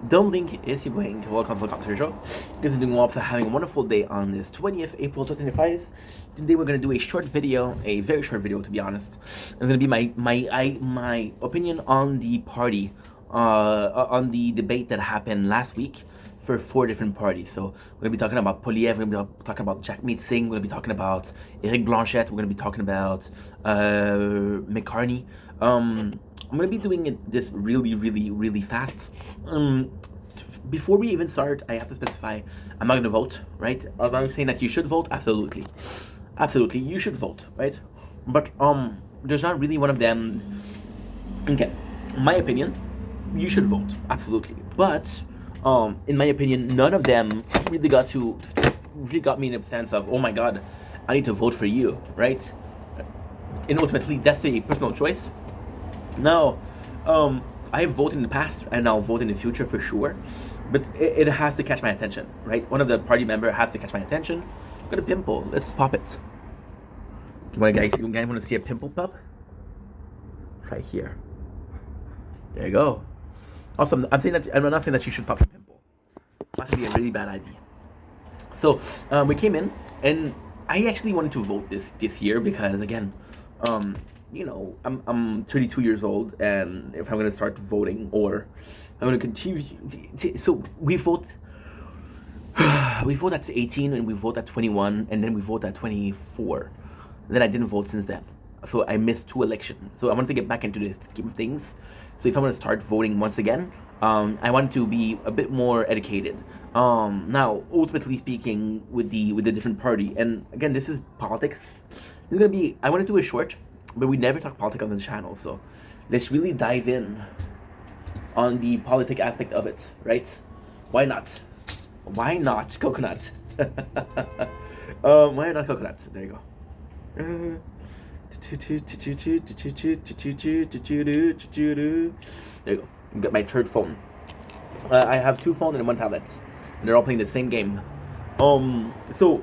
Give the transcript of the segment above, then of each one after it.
Don't blink, it's your blink. Welcome to the Commentary Show. You guys are doing well, so having a wonderful day on this 20th April 2025. Today we're going to do a short video, a very short video to be honest. It's going to be my opinion on the party, on the debate that happened last week for 4 different parties. So we're going to be talking about Poliev, we're going to be talking about Jagmeet Singh, we're going to be talking about Eric Blanchette, we're going to be talking about McCartney. I'm going to be doing this really fast. Before we even start, I have to specify, I'm not going to vote, right? Am I saying that you should vote? Absolutely. Absolutely, you should vote, right? But there's not really one of them. Okay, my opinion, you should vote, absolutely. But in my opinion, none of them really got me in a sense of, oh my god, I need to vote for you, right? And ultimately, that's a personal choice. Now, I have voted in the past, and I'll vote in the future for sure. But it has to catch my attention, right? One of the party member has to catch my attention. I've got a pimple. Let's pop it. You guys want to see a pimple pop? Right here. There you go. Awesome. I'm not saying that you should pop a pimple. That would be a really bad idea. So we came in, and I actually wanted to vote this year because again, you know, I'm 32 years old, and if I'm gonna start voting or I'm gonna continue, so we vote at 18, and we vote at 21, and then we vote at 24. And then I didn't vote since then, so I missed 2 elections. So I wanted to get back into the scheme of things. So if I'm gonna start voting once again, I want to be a bit more educated. Now, ultimately speaking, with the different party, and again, this is politics. This is gonna be. I want to do a short, but we never talk politics on the channel, so let's really dive in on the politic aspect of it, right? Why not? Why not coconut? Why not coconut? There you go. There you go. You got my third phone. I have 2 phones and 1 tablet, and they're all playing the same game. So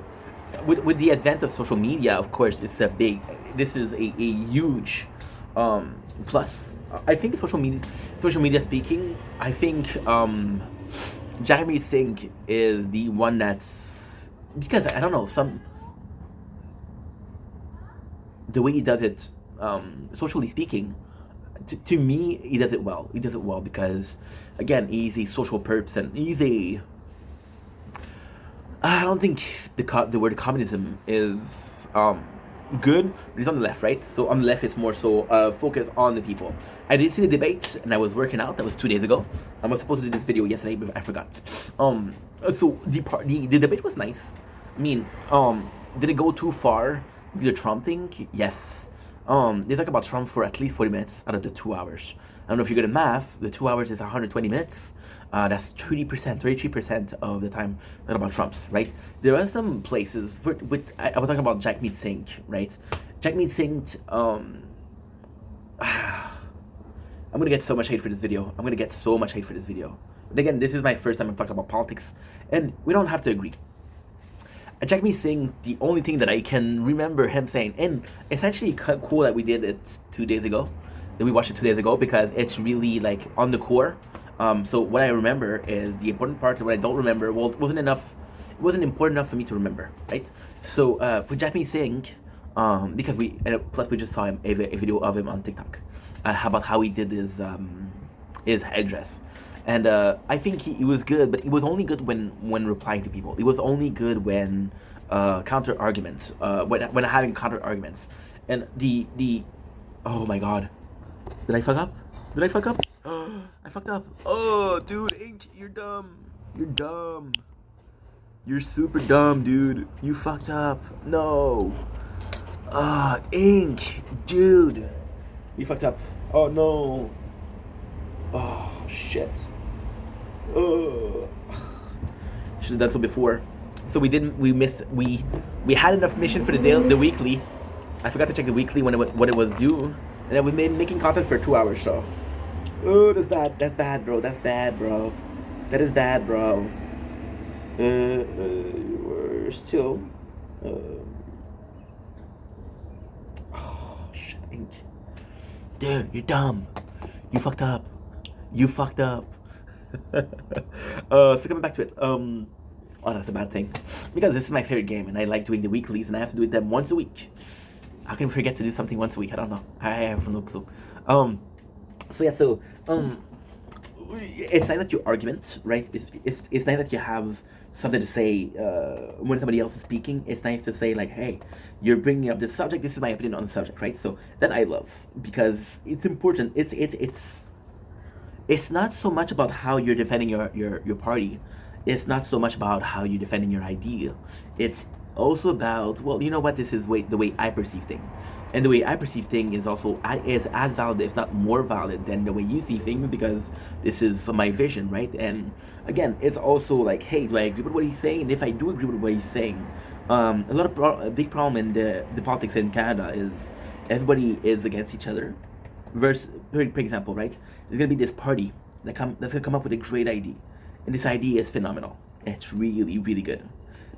with the advent of social media, of course, this is a huge plus. I think social media speaking, I think Jagmeet Singh is the one that's, because I don't know, the way he does it, socially speaking, to me, he does it well. He does it well because, again, he's a social person. I don't think the word communism is good, but it's on the left, right? So on the left, it's more so focused on the people. I did see the debates, and I was working out. That was 2 days ago. I was supposed to do this video yesterday, but I forgot. So the debate was nice. I mean, did it go too far? The Trump thing? Yes. They talk about Trump for at least 40 minutes out of the 2 hours. I don't know if you're good at math. The 2 hours is 120 minutes. That's 33% of the time talking about Trump's, right? There are some places I was talking about Jagmeet Singh, right? Jagmeet Singh, I'm gonna get so much hate for this video. But again, this is my first time I'm talking about politics, and we don't have to agree. Jagmeet Singh, the only thing that I can remember him saying, and it's actually cool that we did it 2 days ago, that we watched it 2 days ago, because it's really like on the core. So what I remember is the important part, and what I don't remember, well, it wasn't important enough for me to remember, right? So for Jagmeet Singh, because plus we just saw a video of him on TikTok, about how he did his headdress. And I think he was good, but he was only good when replying to people. He was only good when counter arguments, when having counter arguments. And the oh my god, did I fuck up? I fucked up. Oh, dude, Ink, you're dumb. You're super dumb, dude. You fucked up. No. Ink, dude, you fucked up. Oh no. Oh shit. Should have done so before. So we had enough mission for the weekly. I forgot to check the weekly when it was due, and I was making content for 2 hours. So, oh, that's bad, bro. That is bad, bro. We're still. Oh shit, Ink. Dude, you're dumb. You fucked up. So coming back to it, oh, that's a bad thing, because this is my favorite game, and I like doing the weeklies, and I have to do them once a week. How can I forget to do something once a week? I don't know. I have no clue. So yeah, so it's nice that you argument, right? It's nice that you have something to say when somebody else is speaking. It's nice to say like, hey, you're bringing up this subject. This is my opinion on the subject, right? So that I love, because it's important. It's not so much about how you're defending your party. It's not so much about how you're defending your idea. It's also about, well, you know what, this is the way I perceive things. And the way I perceive things is as valid, if not more valid, than the way you see things, because this is my vision, right? And again, it's also like, hey, do I agree with what he's saying? And if I do agree with what he's saying, a big problem in the politics in Canada is everybody is against each other. Versus, for example, right? There's gonna be this party that's gonna come up with a great idea, and this idea is phenomenal. It's really, really good.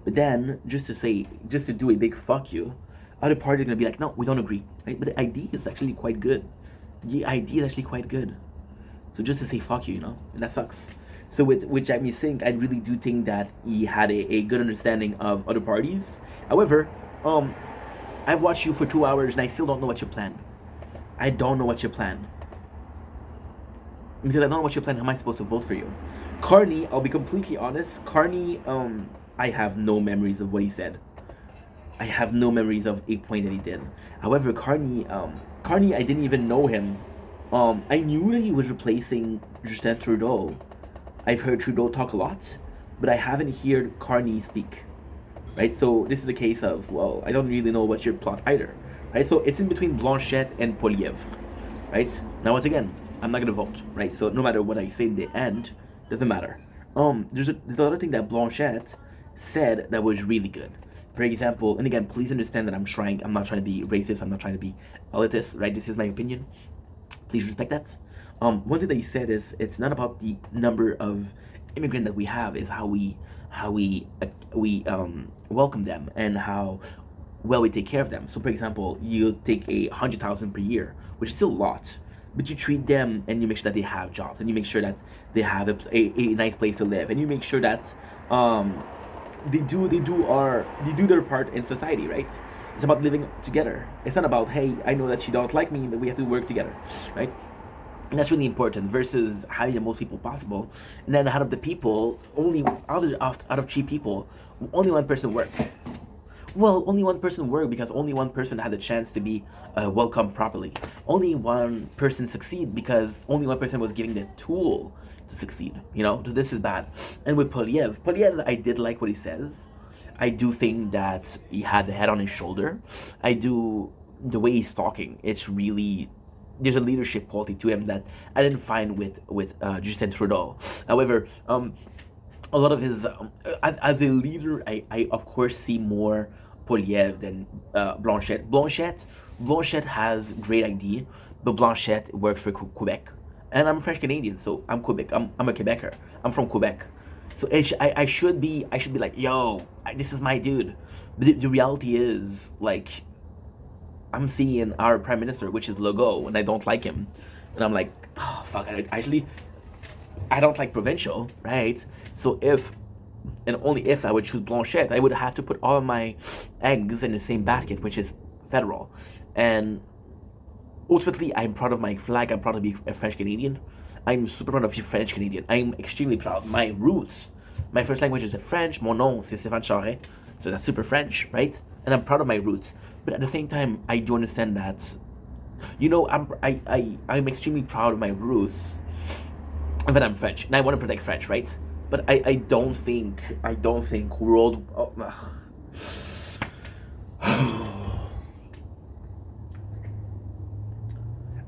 But then, just to do a big fuck you, other parties are gonna be like, no, we don't agree, right? But the idea is actually quite good. The idea is actually quite good. So just to say fuck you, and that sucks. So with Jamie Singh, I really do think that he had a good understanding of other parties. However, I've watched you for 2 hours and I still don't know what your plan. I don't know what's your plan. Because I don't know what your plan, how am I supposed to vote for you? Carney, I'll be completely honest, Carney, I have no memories of what he said. I have no memories of a point that he did. However, Carney, I didn't even know him. I knew that he was replacing Justin Trudeau. I've heard Trudeau talk a lot, but I haven't heard Carney speak. Right? So this is a case of, well, I don't really know what's your plot either. Right? So it's in between Blanchette and Poilievre. Right? Now, once again, I'm not gonna vote. Right? So no matter what I say in the end, doesn't matter. There's another thing that Blanchette said that was really good. For example, and again, please understand that I'm not trying to be racist, I'm not trying to be elitist, right? This is my opinion. Please respect that. One thing that he said is, it's not about the number of immigrants that we have, is how we welcome them and how well we take care of them. So for example, you take 100,000 per year, which is still a lot, but you treat them and you make sure that they have jobs, and you make sure that they have a nice place to live, and you make sure that they do their part in society, right? It's about living together. It's not about, hey, I know that you don't like me, but we have to work together, right? And that's really important, versus having the most people possible, and then out of the people, only out of 3 people, only one person worked. Well, only one person worked because only one person had the chance to be welcomed properly. Only one person succeed because only one person was given the tool to succeed. So this is bad. And with Poilievre, I did like what he says. I do think that he had the head on his shoulder. The way he's talking, it's really, there's a leadership quality to him that I didn't find with Justin Trudeau. However, a lot of his as a leader, I of course see more Poilievre than Blanchette. Blanchette has great idea, but Blanchette works for Quebec, and I'm French Canadian, so I'm Quebec. I'm a Quebecer. I'm from Quebec, so I should be like, yo, this is my dude. But the reality is, like, I'm seeing our prime minister, which is Legault, and I don't like him, and I'm like, oh fuck, I don't like provincial, right? So if, and only if, I would choose Blanchette, I would have to put all of my eggs in the same basket, which is federal. And ultimately, I'm proud of my flag. I'm proud to be a French Canadian. I'm super proud of being French Canadian. I'm extremely proud. My roots, my first language is French. Mon nom, c'est Stéphane Charest. So that's super French, right? And I'm proud of my roots. But at the same time, I do understand that, I'm extremely proud of my roots, but I'm French, and I want to protect French, right? But I don't think world.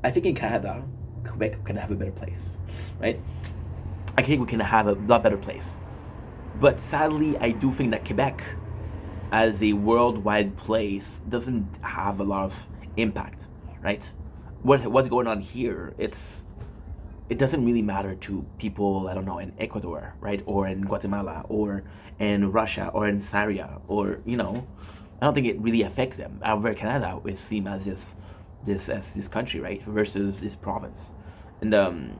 I think in Canada, Quebec can have a better place, right? I think we can have a lot better place. But sadly, I do think that Quebec, as a worldwide place, doesn't have a lot of impact, right? What's going on here, it doesn't really matter to people, I don't know, in Ecuador, right? Or in Guatemala, or in Russia, or in Syria, or, I don't think it really affects them. However, Canada is seen as this country, right? Versus this province. And and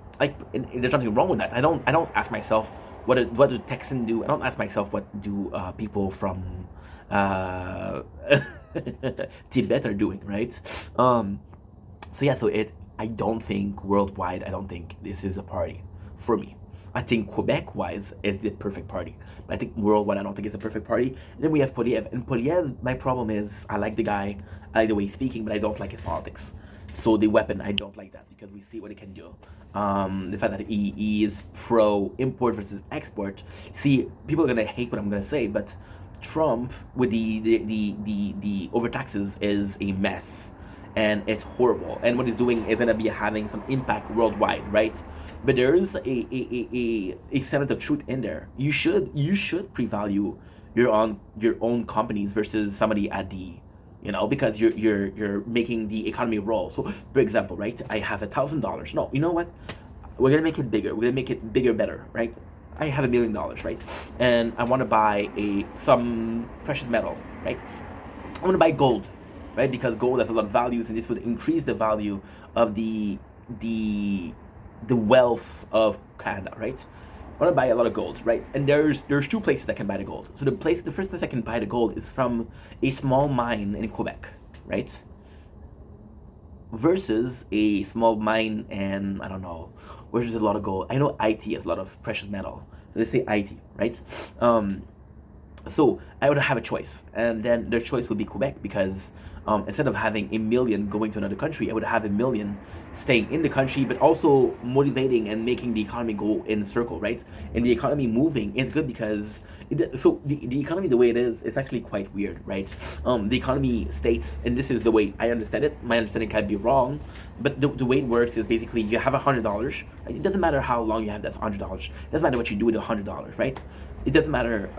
there's nothing wrong with that. I don't ask myself what do Texans do. I don't ask myself what do people from uh, Tibet are doing, right? So yeah, so I don't think worldwide. I don't think this is a party for me. I think Quebec wise is the perfect party, but I think worldwide I don't think it's a perfect party. And then we have Poliev, and Poliev, my problem is I like the guy, I like the way he's speaking, but I don't like his politics. So the weapon, I don't like that because we see what it can do. The fact that he is pro import versus export. See, people are gonna hate what I'm gonna say, but Trump with the overtaxes is a mess, and it's horrible. And what he's doing is gonna be having some impact worldwide, right? But there is a sense of truth in there. You should pre-value your own companies versus somebody at the, because you're making the economy roll. So for example, right, I have $1,000. No, you know what, we're gonna make it bigger, we're gonna make it bigger, better, right? I have $1 million, right? And I want to buy some precious metal, right? I want to buy gold, right? Because gold has a lot of values, and this would increase the value of the wealth of Canada, right? I want to buy a lot of gold, right? And there's two places I can buy the gold. So the first place I can buy the gold is from a small mine in Quebec, right? Versus a small mine and I don't know where there's a lot of gold. I know IT has a lot of precious metal. So they say IT, right? So I would have a choice, and then their choice would be Quebec because instead of having 1 million going to another country, I would have 1 million staying in the country, but also motivating and making the economy go in a circle, right? And the economy moving is good because the economy the way it is, it's actually quite weird, right? The economy states, and this is the way I understand it. My understanding can be wrong, but the way it works is basically you have $100. Right? It doesn't matter how long you have that $100. It doesn't matter what you do with the $100, right? It doesn't matter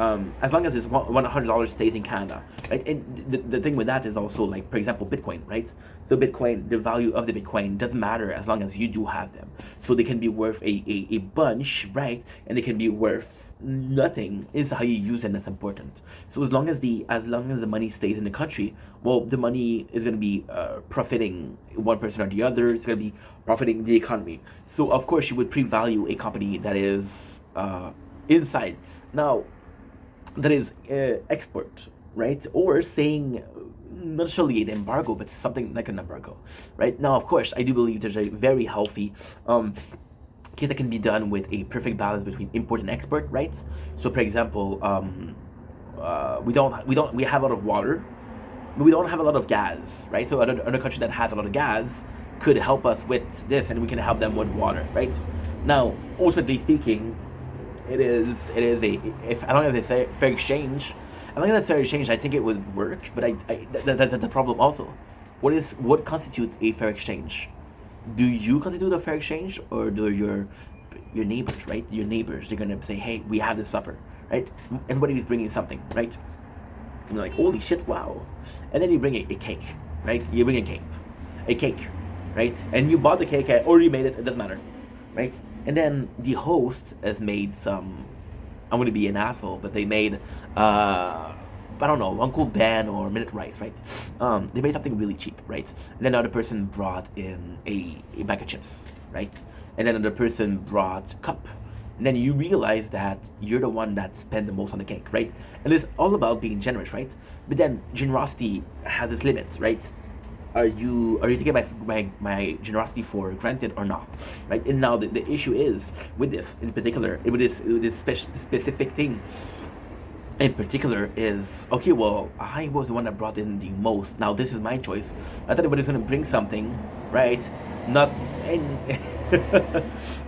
as long as it's $100 stays in Canada, right? And the thing with that is also, like, for example, Bitcoin, right? So Bitcoin, the value of the Bitcoin doesn't matter as long as you do have them. So they can be worth a bunch, right? And they can be worth nothing. Is how you use them that's important. So as long as the money stays in the country, well, the money is going to be profiting one person or the other. It's going to be profiting the economy. So of course you would pre-value a company that is inside. Now, that is export, right? Or saying not necessarily an embargo, but something like an embargo, right? Now, of course, I do believe there's a very healthy case that can be done with a perfect balance between import and export, right? So, for example, we have a lot of water, but we don't have a lot of gas, right? So, another country that has a lot of gas could help us with this, and we can help them with water, right? Now, ultimately speaking, it is a, if I don't have a fair exchange, I don't have a fair exchange, I think it would work, but that's the problem also. What constitutes a fair exchange? Do you constitute a fair exchange, or do your neighbors, right? Your neighbors, they're gonna say, hey, we have this supper, right? Everybody is bringing something, right? And you're like, holy shit, wow. And then you bring a cake, right? You bring a cake, right? And you bought the cake, or you made it doesn't matter, right? And then the host has made some, I'm going to be an asshole, but they made, I don't know, Uncle Ben or Minute Rice, right? They made something really cheap, right? And then another person brought in a bag of chips, right? And then another person brought a cup. And then you realize that you're the one that spent the most on the cake, right? And it's all about being generous, right? But then generosity has its limits, right? Are you taking my generosity for granted or not, right? And now the issue is with this in particular, with this specific thing in particular is, okay, well, I was the one that brought in the most. Now this is my choice. I thought everybody's gonna bring something, right? Not and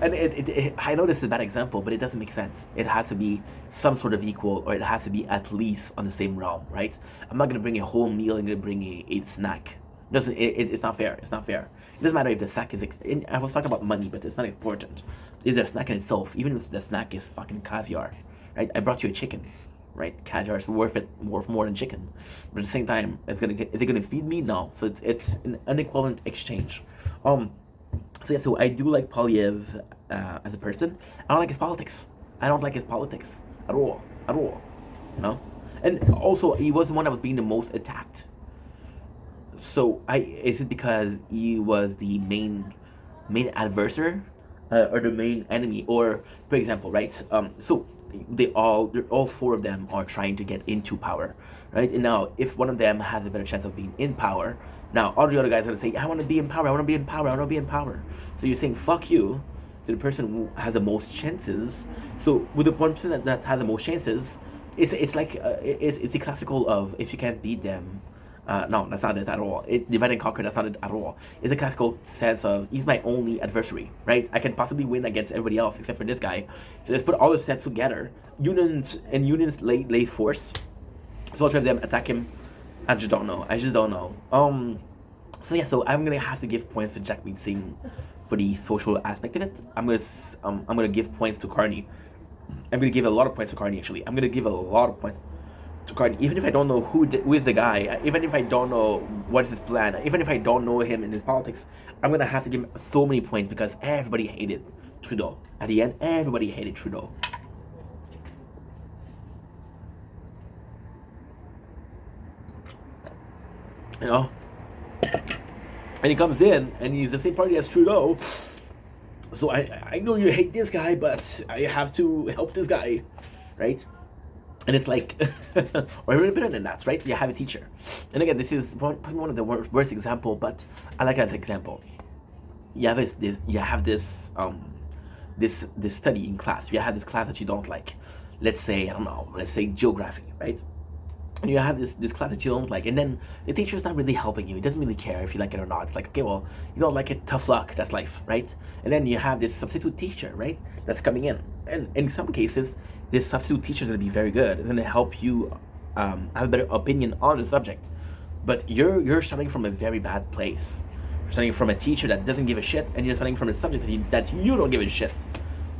and I know this is a bad example, but it doesn't make sense. It has to be some sort of equal, or it has to be at least on the same realm, right? I'm not gonna bring a whole meal. I'm gonna bring a snack. It's not fair. It's not fair. It doesn't matter if the snack is. I was talking about money, but it's not important. It's the snack in itself. Even if the snack is fucking caviar, right? I brought you a chicken, right? Caviar is worth more than chicken, but at the same time, is it gonna feed me? No. So it's an unequivalent exchange. So yeah. So I do like Polyev as a person. I don't like his politics. I don't like his politics at all. At all. You know. And also, he was the one that was being the most attacked. So is it because he was the main main adversary or the main enemy. Or for example, right? So all four of them are trying to get into power, right? And now if one of them has a better chance of being in power, now all the other guys are gonna say, I want to be in power, I want to be in power, I want to be in power. So you're saying fuck you to the person who has the most chances. So with the one person that has the most chances, it's like it's the classical of, if you can't beat them, no, that's not it at all. It's divide and conquer. That's not it at all. It's a classical sense of, he's my only adversary, right? I can possibly win against everybody else except for this guy. So let's put all the sets together. Unions lay force. So I'll try to them attack him. I just don't know. So yeah. So I'm gonna have to give points to Jack Mead Singh for the social aspect of it. I'm gonna give points to Carney. I'm gonna give a lot of points to Carney. Actually, I'm gonna give a lot of points to Carney, even if I don't know who is the guy, even if I don't know what is his plan, even if I don't know him in his politics, I'm gonna have to give him so many points because everybody hated Trudeau. At the end, everybody hated Trudeau. You know? And he comes in and he's the same party as Trudeau. So I know you hate this guy, but I have to help this guy, right? And it's like, or even better than that, right? You have a teacher. And again, this is one of the worst example, but I like that as an example. You have this study in class. You have this class that you don't like. Let's say, I don't know, let's say geography, right? And you have this class that you don't like, and then the teacher is not really helping you. He doesn't really care if you like it or not. It's like, okay, well, you don't like it, tough luck, that's life, right? And then you have this substitute teacher, right, that's coming in. And in some cases, this substitute teacher is going to be very good. It's going to help you have a better opinion on the subject. But you're starting from a very bad place. You're starting from a teacher that doesn't give a shit, and you're starting from a subject that you don't give a shit.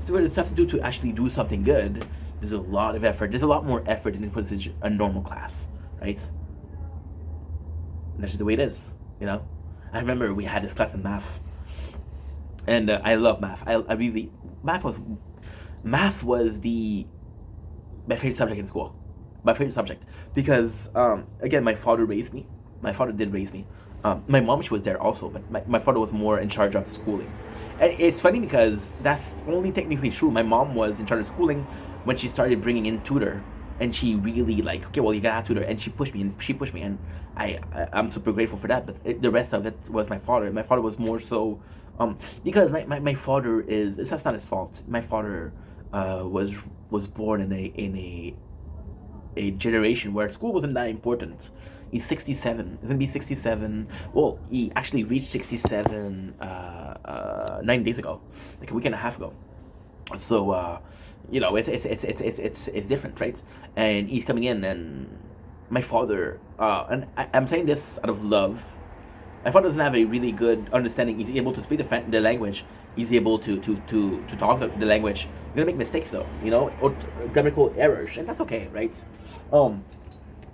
So for the substitute to actually do something good, there's a lot of effort. There's a lot more effort than it puts in a normal class, right? And that's just the way it is, you know? I remember we had this class in math. And I love math. I really... Math was my favorite subject in school. My favorite subject. Because, again, my father raised me. My father did raise me. My mom, she was there also, but my father was more in charge of schooling. And it's funny because that's only technically true. My mom was in charge of schooling when she started bringing in tutor. And she really like, okay, well, you gotta have tutor. And she pushed me, and I'm super grateful for that. But the rest of it was my father. My father was more so, because my father that's not his fault. My father was born in a generation where school wasn't that important. He's 67. He's gonna be 67. Well, he actually reached 67 9 days ago, like a week and a half ago. So you know, it's different, right? And he's coming in, and my father, and I'm saying this out of love. My father doesn't have a really good understanding. He's able to speak the language. He's able to talk the language. He's gonna make mistakes though, you know, or grammatical errors, and that's okay, right?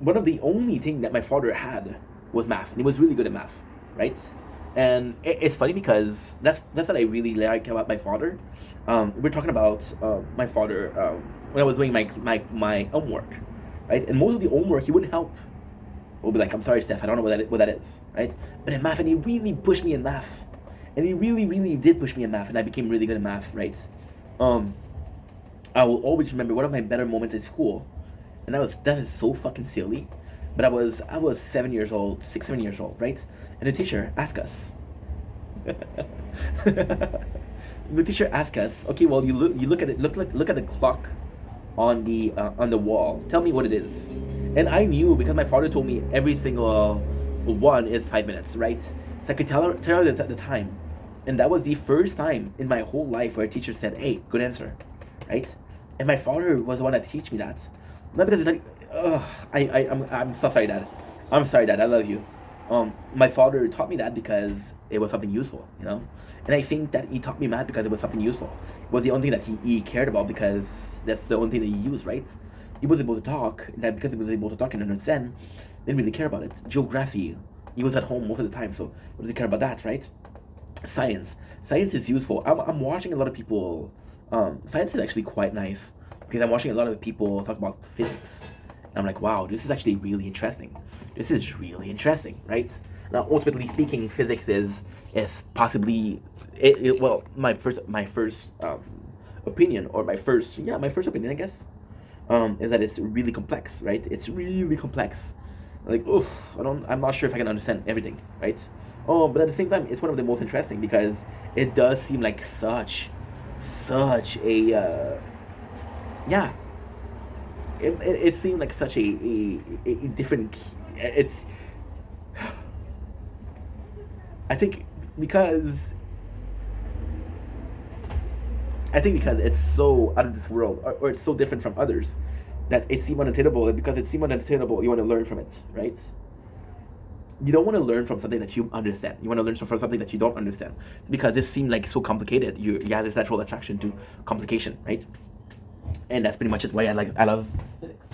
One of the only thing that my father had was math, and he was really good at math, right? And it's funny because that's what I really like about my father. We're talking about my father when I was doing my homework, right? And most of the homework he wouldn't help. We'll be like, I'm sorry, Steph, I don't know what that is, right? But in math, and he really pushed me in math. And he really, really did push me in math, and I became really good at math, right? I will always remember one of my better moments in school, and that is so fucking silly, but I was 7 years old, 7 years old, right? And the teacher asked us, okay, well, you look at it, look at the clock on the wall. Tell me what it is. And I knew because my father told me every single one is 5 minutes, right? So I could tell her the time. And that was the first time in my whole life where a teacher said, hey, good answer, right? And my father was the one that teach me that. Not because it's like, I'm so sorry, Dad. I'm sorry, Dad, I love you. My father taught me that because it was something useful, you know? And I think that he taught me math because it was something useful. It was the only thing that he cared about because that's the only thing that he used, right? He was able to talk, and that because he was able to talk and understand, didn't really care about it. Geography, he was at home most of the time, so what does he care about that, right? Science is useful. I'm watching a lot of people, science is actually quite nice, because I'm watching a lot of people talk about physics. And I'm like, wow, this is actually really interesting. This is really interesting, right? Now, ultimately speaking, physics is possibly well, my first opinion, or my first opinion, I guess, is that it's really complex, right? It's really complex. Like, oof, I'm not sure if I can understand everything, right? Oh, but at the same time, it's one of the most interesting because it does seem like such a yeah. It seemed like such a different. It's I think because because it's so out of this world, or it's so different from others, that it seemed unattainable. And because it seemed unattainable, you want to learn from it, right? You don't want to learn from something that you understand. You want to learn from something that you don't understand, because it seemed like so complicated. You have this natural attraction to complication, right? And that's pretty much it. Why I love physics.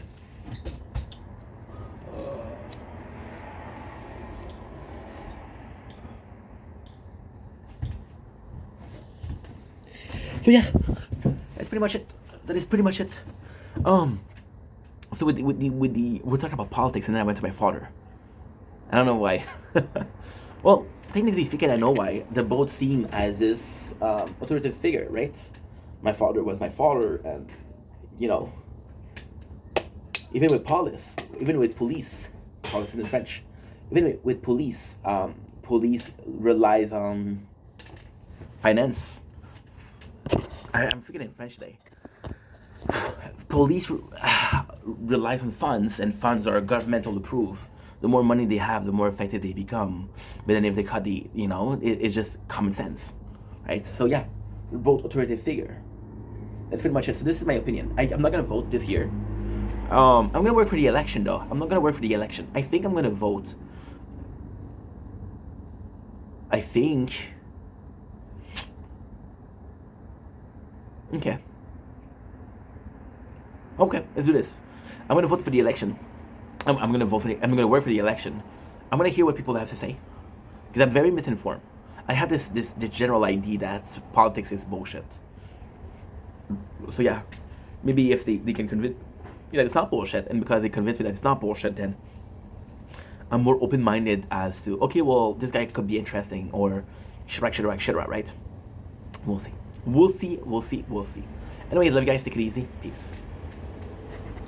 So yeah, that's pretty much it. That is pretty much it. So with the we're talking about politics, and then I went to my father. I don't know why. Well, technically speaking, I know why. They both seem as this authoritative figure, right? My father was my father, and you know, even with police, police in French, even with police, police relies on finance. I'm forgetting French today. Police relies on funds, and funds are governmental approved. The more money they have, the more effective they become. But then if they cut it's just common sense, right? So yeah, we're both authoritative figure. That's pretty much it. So this is my opinion. I'm not gonna vote this year. I'm gonna work for the election though. I'm not gonna work for the election. I think I'm gonna vote. I think. Okay. Okay, let's do this. I'm gonna vote for the election. I'm gonna vote for I'm gonna work for the election. I'm gonna hear what people have to say, because I'm very misinformed. I have this general idea that politics is bullshit. So yeah, maybe if they can convince me that it's not bullshit, and because they convince me that it's not bullshit, then I'm more open-minded as to, okay, well, this guy could be interesting, or shit, right? We'll see. Anyway, love you guys. Take it easy. Peace.